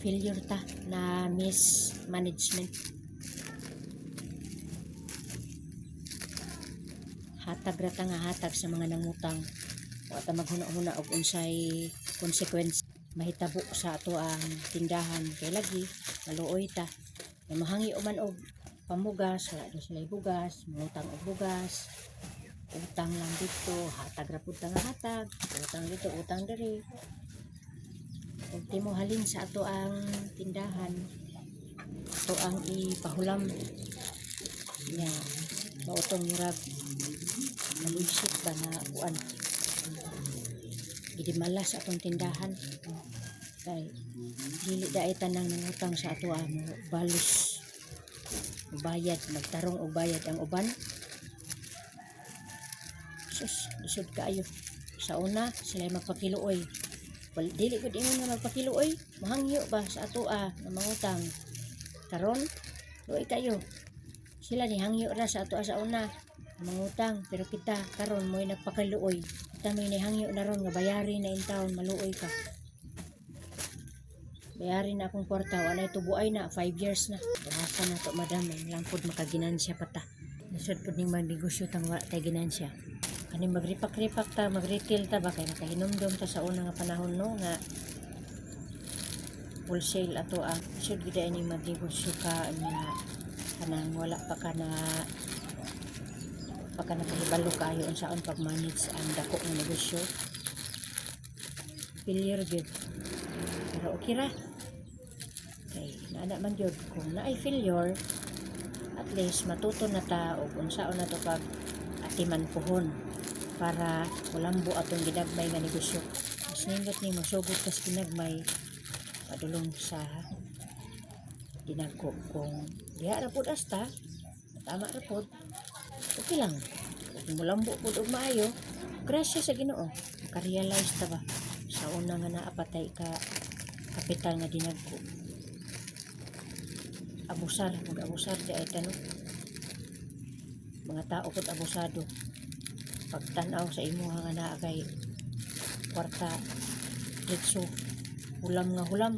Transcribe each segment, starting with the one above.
failure ta na mismanagement. Hatag rata nga hatag sa mga nangutang. Wa ta maghuna-huna og unsay consequence mahitabo sa ato ang tindahan kay lagi maluoy ta. May mahangi man og pamugas, wala na sila bugas, mangutang og bugas. Utang lang dito, hatag ra pud ta nga hatag, utang dito, utang diri. Kung di mo halin sa ato ang tindahan, ato ang ipahulam nya mautong murag malusit ba na kuan gidi malas atong tindahan kay dili daay tanang nangutang sa ato ang balos bayad, magtarong og bayad ang uban. Sus, lisod kaayo. Sa una sila magpakiluoy. Dili gud ingon nga magpakiluoy, mahangyo ba sa ato na mangutang. Karon luoy kayo. Sila ni hangyo ra sa ato sa una mangutang, pero kita karon mo'y nagpakiluoy. Kita may nihangyo na ron nga bayari na in taon, maluoy ka. Bayari na akong kwarta, wala tubuay na 5 years na. Bahasa na to madam, lang pud makaginansya pa ta. Nasud pud ning magnegosyo tang wa tay ginansya. Kani magripak-ripak ta, mag-retail ta ba kay nakahinumdum ta sa una nga panahon no nga wholesale ato should gid ini magnegosyo ka nya kanang wala pa ka na kahibalo kayo unsaon pag-manage ang dako nga negosyo. Failure gid. Pero okay ra. Okay, naana man gyud kung naay failure, at least matuto na ta og unsaon na to pag atiman pohon para walambo atong ginagmay nga negosyo. Mas nindot ni masugot kas ginagmay padulong sa ginagko kung diha ra pud asta tama ra pud okay lang. Kung walambo pud og maayo, grasya sa Ginoo, maka-realize ta ba sa una nga naapatay ka kapital nga dinagko. Abusar, mag-abusar di ay tanong. Mga tao pud abusado. Pagtanaw sa imo nga naa kay kwarta litso hulam nga hulam,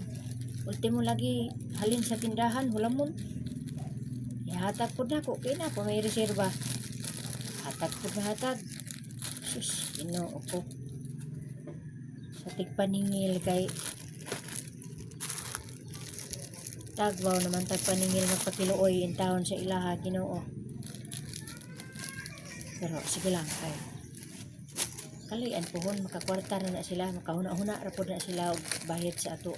ultimo lagi halin sa tindahan hulamon. Ihatag pud nako kay na pa may reserba, hatag pud na hatag. Sus, Ginoo ko sa tigpaningil kay tagwaw naman tagpaningil magpakiluoy in taon sa ilaha Ginoo. Pero sige lang kay kalian pohon makakwarta na sila, makahuna-huna ra pud na sila og bayad sa ato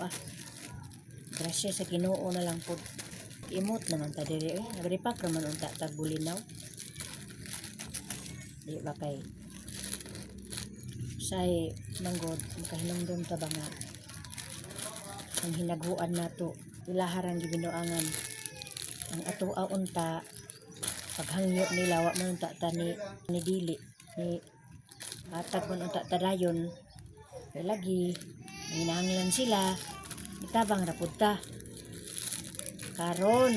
grasya sa Ginoo na lang pud. Imot naman ta diri nagripak ra man unta tag bulinaw di ba kay say manggod makahinumdum ta ba nga ang hinaguan nato ilaharang gibinuangan ang ato unta paghangyo nila wa man unta ta ni dili ni hatag man unta ta dayon kay lagi hinahanglan sila itabang ra pud ta karon